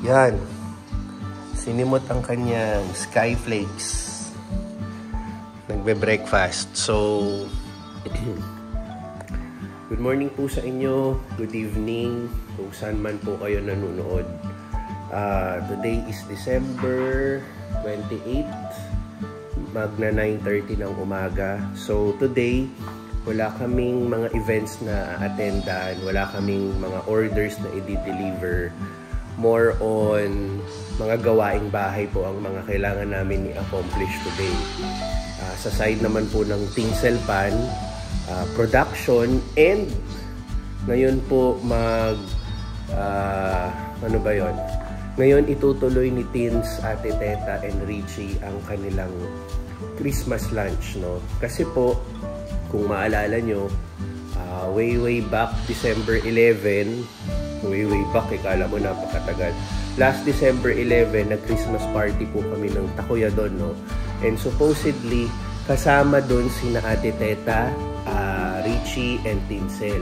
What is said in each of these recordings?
Yan. Sinimot ang kanyang Skyflakes. Nagbe-breakfast. So, good morning po sa inyo. Good evening. Kung saan man po kayo nanonood. Today is December 28th. Magna 9:30 ng umaga. So, today, wala kaming mga events na attendan. Wala kaming mga orders na i-deliver. More on mga gawaing bahay po ang mga kailangan namin i-accomplish today. Sa side naman po ng tinsel pan, production, and ngayon po ano ba yon? Ngayon itutuloy ni Tins, Ate Teta, and Richie ang kanilang Christmas lunch, no? Kasi po, kung maalala nyo, way back December 11, way back, ikala mo napakatagal. Last December 11, nag-Christmas party po kami ng Takoyadon, no? And supposedly, kasama doon sina Ate Teta, Richie, and Tinsel.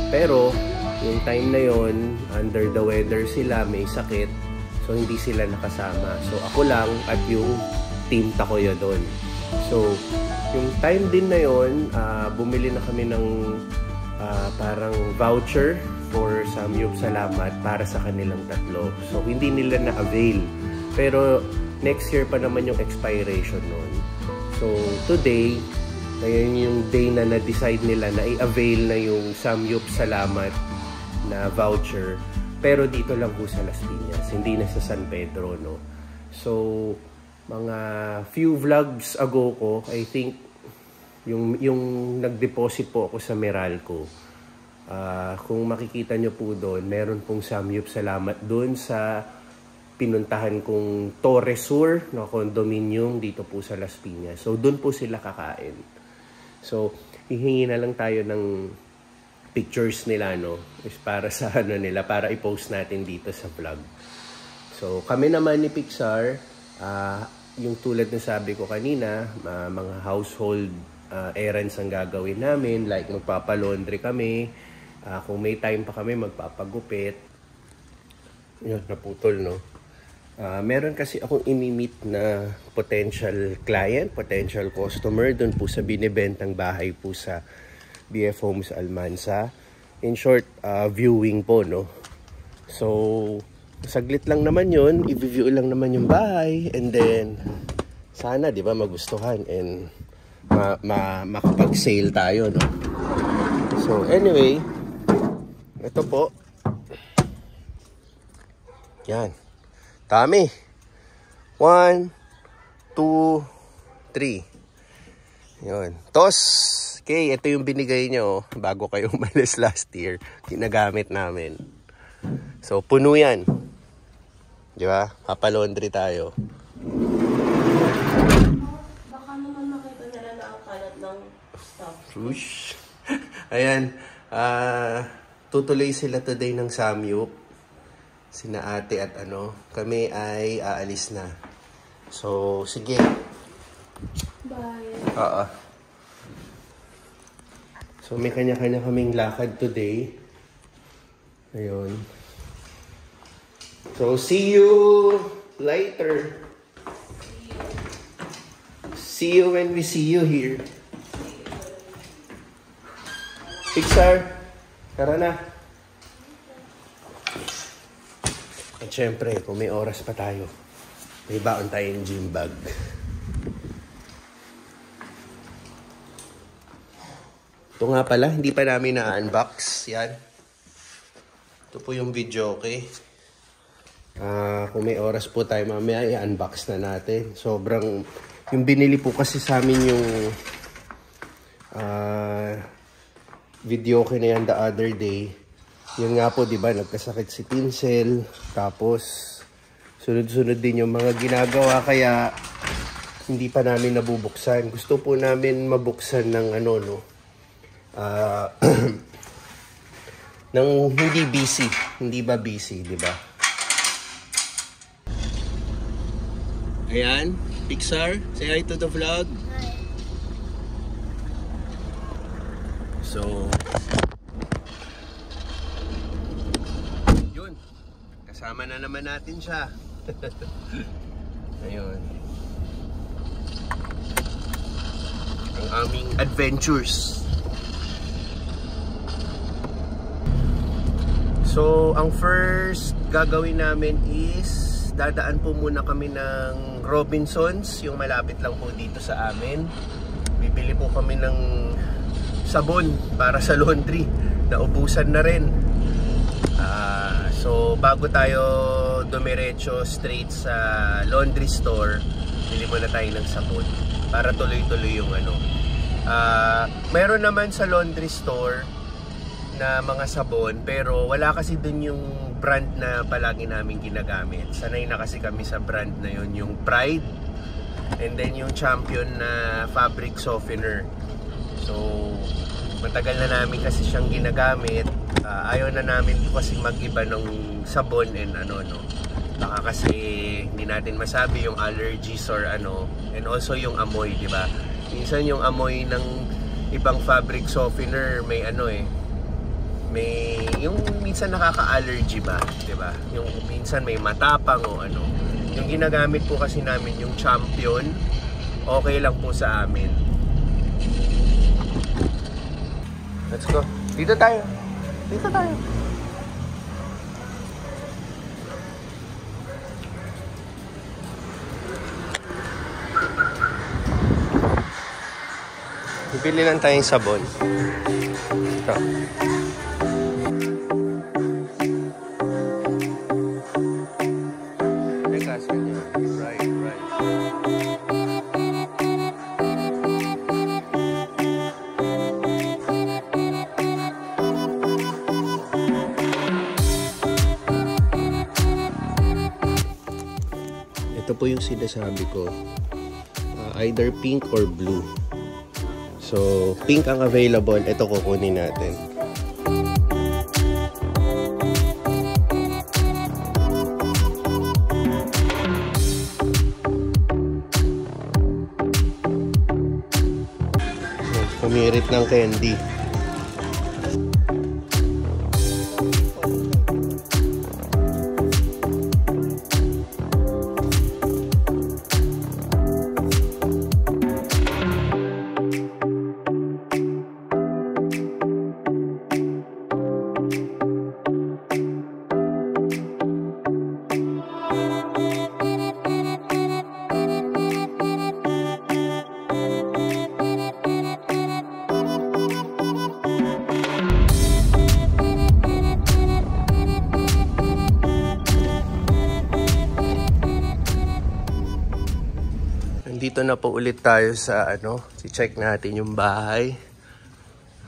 Pero, yung time na yon, under the weather sila, may sakit, so hindi sila nakasama. So ako lang at yung team Takoyadon. So, yung time din na yon, bumili na kami ng parang voucher for Samyup Salamat para sa kanilang tatlo. So, hindi nila na-avail. Pero, next year pa naman yung expiration nun. So, today, ngayon yung day na na-decide nila na i-avail na yung Samyup Salamat na voucher. Pero dito lang po sa Las Piñas, hindi na sa San Pedro, no? So, mga few vlogs ago ko, I think, yung nag-deposit po ako sa Meralco. Kung makikita nyo po doon, meron pong Samyup Salamat doon sa pinuntahan kong Torre Sur, no, condominium dito po sa Las Piñas. So, doon po sila kakain. So, hihingi na lang tayo ng pictures nila, no, is para sa ano nila, para i-post natin dito sa vlog. So, kami naman ni Pixar, yung tulad na sabi ko kanina, mga household errands ang gagawin namin, like magpapalaundry kami, kung may time pa kami magpapagupit. Yun, naputol, no? Meron kasi akong imi-meet na potential client, potential customer doon po sa binibentang bahay po sa BF Homes Almansa. In short, viewing po, no? So, saglit lang naman yun, i-view lang naman yung bahay, and then sana, di ba, magustuhan and makapag-sale tayo, no? So, anyway, ito po. Yan. Dami. 1, 2, 3. Yun. Tos. Okay, ito yung binigay nyo bago kayo umalis last year. Ginagamit namin. So, puno yan. Di ba? Papalaundry tayo. Baka naman makita nila na ang kalat ng stuff. Whoosh. Ayan. Tutuloy sila today ng Samyup. Sina ate at ano. Kami ay aalis na. So, sige. Bye. Oo. So, may kanya-kanya kaming lakad today. Ayun. So, see you later. See you when we see you here. Pixar, tara na. At syempre, kung may oras pa tayo, may baon tayong gym bag. Ito nga pala, hindi pa namin na-unbox. Yan. Ito po yung video, okay? Kung may oras po tayo mamaya, i-unbox na natin. Sobrang, yung binili po kasi sa amin yung video okay na yan the other day. Yun nga po, di ba, nagkasakit si Tinsel. Tapos, sunod-sunod din yung mga ginagawa. Kaya, hindi pa namin nabubuksan. Gusto po namin mabuksan ng ano, no? Ng hindi busy. Hindi ba busy, di ba? Ayan, Pixar, say hi to the vlog. Hi. So, Kasama na naman natin siya. Ayun. Ang aming adventures. So, ang first gagawin namin is dadaan po muna kami ng Robinsons, yung malapit lang po dito sa amin. Bibili po kami ng sabon para sa laundry. Naubusan na rin. So, bago tayo dumiretso straight sa laundry store, bili muna tayo ng sabon para tuloy-tuloy yung ano. Meron naman sa laundry store na mga sabon, pero wala kasi dun yung brand na palagi namin ginagamit. Sanay na kasi kami sa brand na yun, yung Pride, and then yung Champion na fabric softener. So, matagal na namin kasi siyang ginagamit. Ayaw na namin kasi mag-iba ng sabon and ano, no. Baka kasi hindi natin masabi yung allergies or ano, and also yung amoy, di ba? Minsan yung amoy ng ibang fabric softener may ano may yung minsan nakaka-allergy ba, di ba? Yung minsan may matapang o ano. Yung ginagamit po kasi namin yung Champion, okay lang po sa amin. Let's go. Dito tayo. Dito tayo. Bibili lang tayong sabon. Ito. Ito po yung sinasabi ko, either pink or blue. So, pink ang available. Ito kukunin natin. Pumirit ng candy. Dito na po ulit tayo sa ano, i-check natin yung bahay.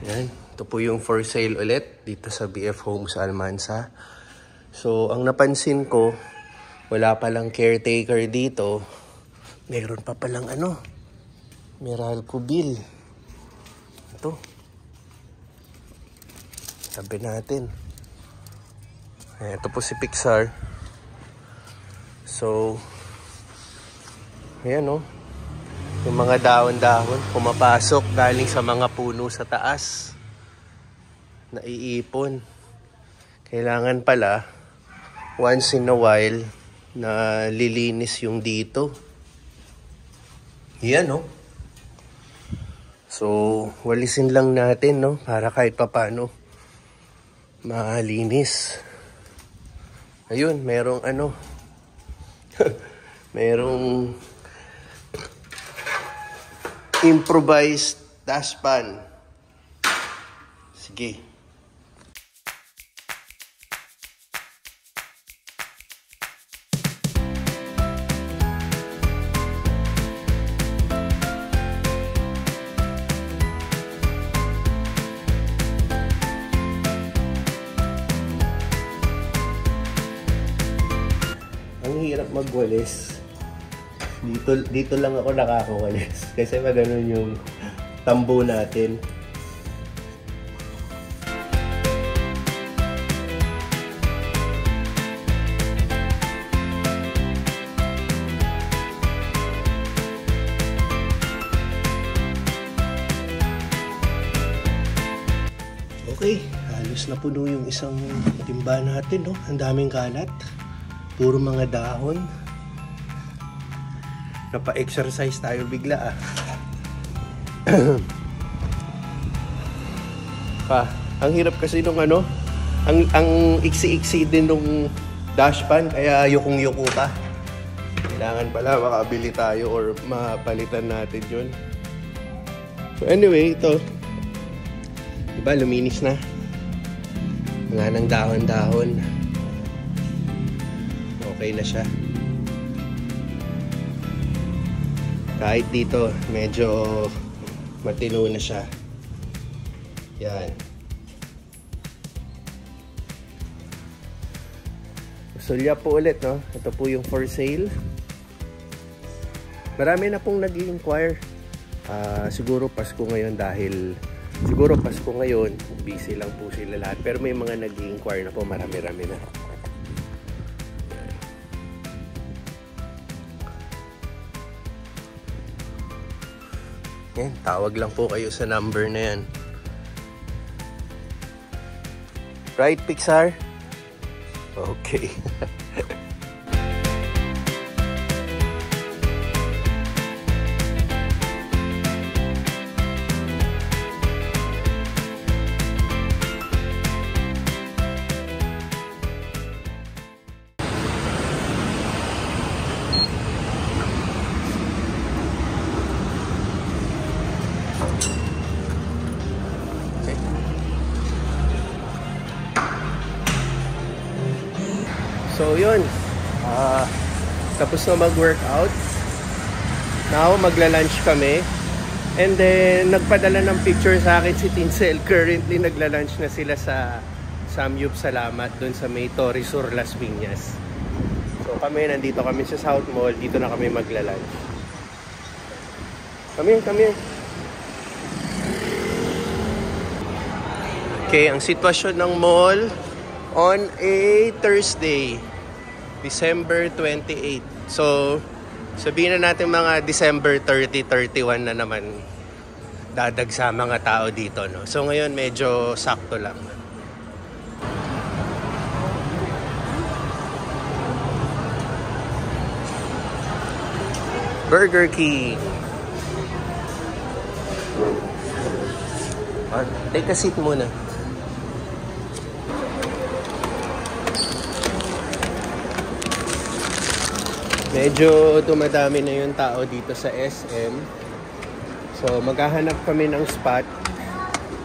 Ayan, ito po yung for sale ulit dito sa BF Homes Almansa. So, ang napansin ko, wala palang caretaker dito. Meron pa palang ano, Meralco bill. Ito. Sabi natin. Ayan, ito po si Pixar. So, ayan o. Yung mga dahon-dahon pumapasok galing sa mga puno sa taas. Naiipon. Kailangan pala once in a while na lilinis yung dito. Yan no. So, walisin lang natin no para kahit papano malinis. Ayun, merong ano. Merong improvised dustpan. Sige. Ang hirap magwalis. Dito lang ako nakakawalis kasi maganon yung tambo natin. Okay Okay, halos na puno yung isang timba natin, no? Ang daming kalat. Puro mga dahon. Napa-exercise tayo bigla, ang hirap kasi nung ano, ang iksi-iksi din nung dashpan, kaya yukong-yuko pa. Kailangan pala makabili tayo or mapalitan natin yun. So anyway, ito. Diba, luminis na. Wala nang dahon-dahon. Okay na siya. Kahit dito, medyo matino na siya. Yan. Sulya po ulit, no? Ito po yung for sale. Marami na pong nag-i-inquire. Siguro Pasko ngayon dahil busy lang po sila lahat. Pero may mga nag-i-inquire na po, marami-rami na. Yan, tawag lang po kayo sa number na yan. Right, Pixar? Okay. So yun, tapos na mag-workout. Now magla-lunch kami. And then nagpadala ng picture sa akin si Tinsel. Currently nagla-lunch na sila sa Samyup Salamat doon sa may Torre Sur, Las Piñas. So kami, nandito kami sa South Mall. Dito na kami magla-lunch. Come here. Okay, ang sitwasyon ng mall on a Thursday, December 28. So, sabihin na natin mga December 30, 31 na naman dadagsa mga tao dito, no? So, ngayon medyo sakto lang. Burger King. Take a seat muna. Medyo dumadami na yung tao dito sa SM. So maghahanap kami ng spot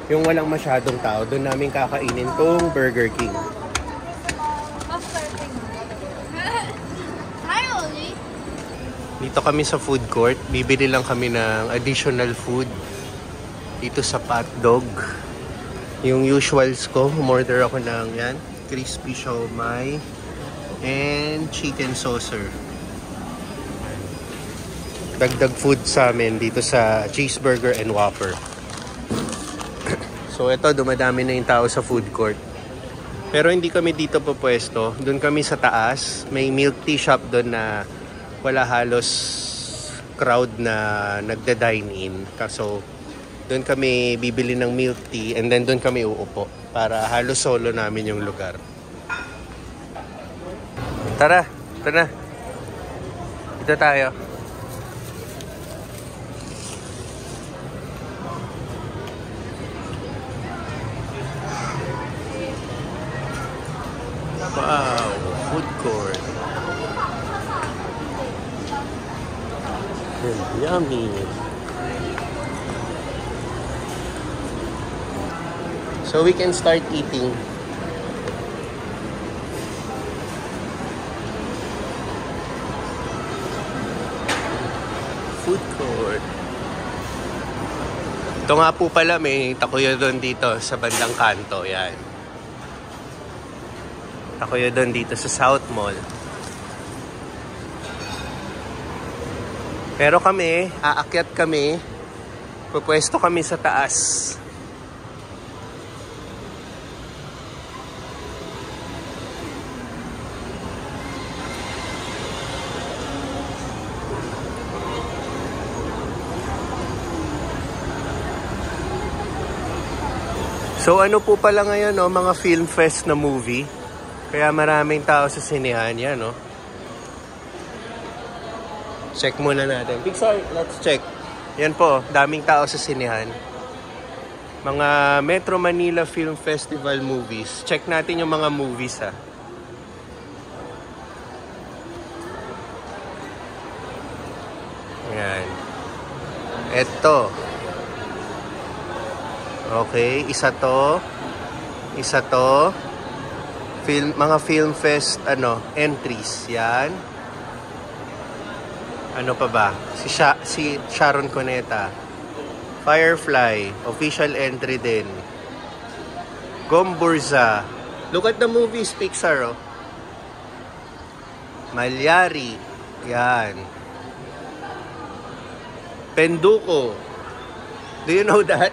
yung walang masyadong tao. Doon namin kakainin tong Burger King. Dito kami sa food court. Bibili lang kami ng additional food dito sa Patdog. Yung usuals ko, umorder ako ng yan, crispy siomai and chicken saucer. Dagdag food sa amin dito sa cheeseburger and Whopper. So ito, dumadami na yung tao sa food court. Pero hindi kami dito pupwesto. Doon kami sa taas. May milk tea shop doon na wala halos crowd na nagda-dine in. So doon kami bibili ng milk tea and then doon kami uupo para halos solo namin yung lugar. Tara, ito na. Ito tayo. Wow, food court. Yummy. So we can start eating. Food court. Ito nga po pala, may takoyo doon dito sa bandang kanto. Yan. Takoyo doon dito sa South Mall. Pero kami, aakyat kami. Pupwesto kami sa taas. So ano po pala ngayon, no, mga film fest na movie. Kaya maraming tao sa sinehan yan, no. Check muna natin. Pixar, let's check. Yan po, daming tao sa sinehan. Mga Metro Manila Film Festival movies. Check natin yung mga movies, ha. Yan. Eto. Okay, isa to. Isa to. Mga film fest, entries. Yan. Ano pa ba? Si Sharon Cuneta. Firefly. Official entry din. Gomburza. Look at the movies, Pixar, oh. Malyari. Yan. Penduko. Do you know that?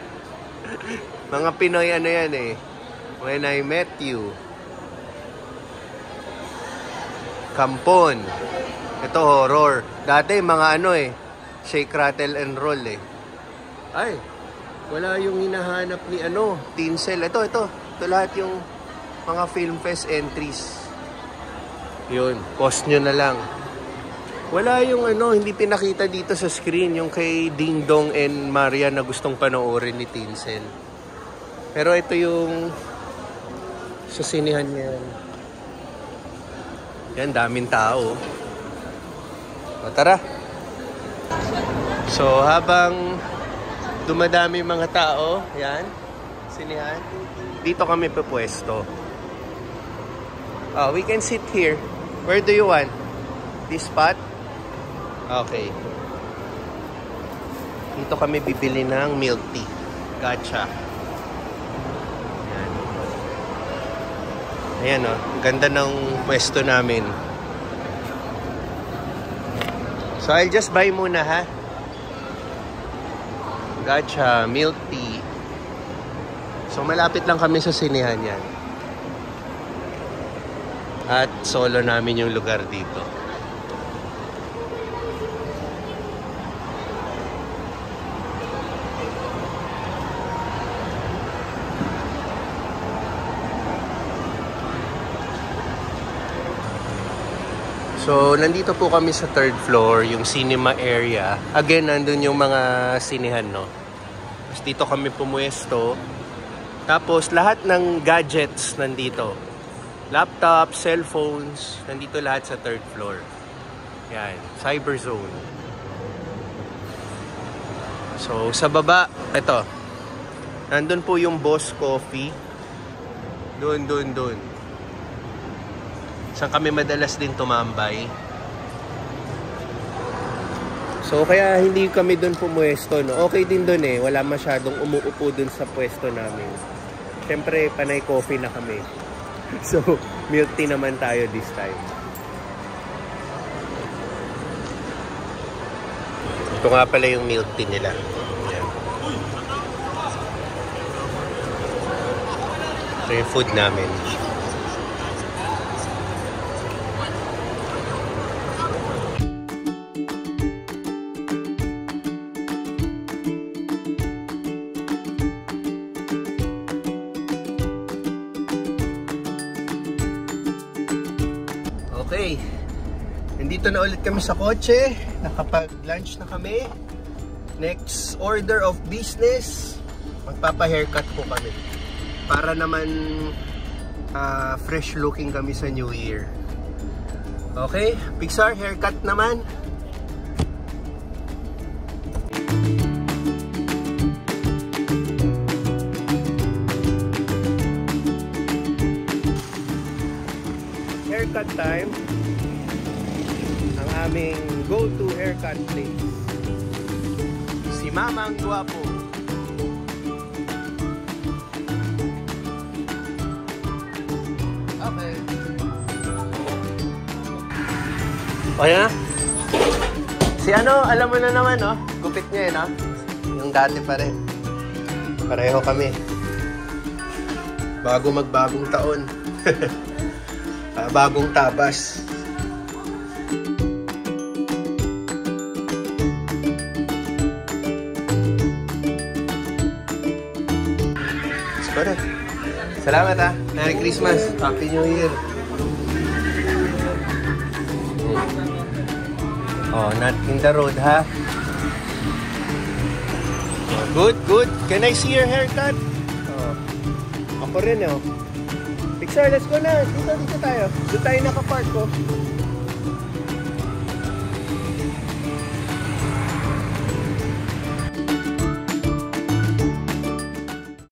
Mga Pinoy ano yan eh. When I Met You. Kampon. Ito horror. Dati mga Shake, Rattle and Roll eh. Ay, wala yung hinahanap ni Tinsel. Ito lahat yung mga film fest entries. Yun, post nyo na lang. Wala yung hindi pinakita dito sa screen, yung kay Ding Dong and Maria na gustong panoorin ni Tinsel. Pero ito yung sa sinihan niya. Yan, daming tao. O, tara. So, habang dumadami mga tao, yan, sinihan, dito kami pupwesto. Oh, we can sit here. Where do you want? This spot? Okay. Dito kami bibili ng milk tea. Gotcha. Ayan. Ayan, oh. Ganda ng pwesto namin. So, I'll just buy muna, ha? Gotcha. Milk tea. So, malapit lang kami sa sinihan yan. At solo namin yung lugar dito. So, nandito po kami sa 3rd floor, yung cinema area. Again, nandun yung mga sinehan, no? Tapos dito kami pumuesto. Tapos, lahat ng gadgets nandito. Laptop, cellphones, nandito lahat sa 3rd floor. Yan, Cyber Zone. So, sa baba, ito. Nandun po yung Boss Coffee. Doon. Saan kami madalas din tumambay. So, kaya hindi kami doon pumuesto, no? Okay din doon eh. Wala masyadong umuupo doon sa pwesto namin. Siyempre, panay coffee na kami. So, milk tea naman tayo this time. Ito nga pala yung milk tea nila. Ayan. Ito yung food namin. Okay, nandito na ulit kami sa kotse. Nakapag-lunch na kami. Next order of business, magpapa-haircut po kami. Para naman fresh looking kami sa New Year. Okay, Pixar, haircut naman. Haircut time. Ang aming go-to haircut place. Si Mamang Guwapo. Okay. O yan. Si alam mo na naman, no? Gupit niya no? Yung dati pa rin. Pareho kami. Bago magbagong taon. Bagong tabas. Let's go na. Salamat ha. Merry Christmas. Happy New Year. Oh, not in the road ha. Oh, good, good. Can I see your haircut? Oh. Ako rin oh. Pixar, let's go na. Dito tayo. Doon tayo nakapark ko.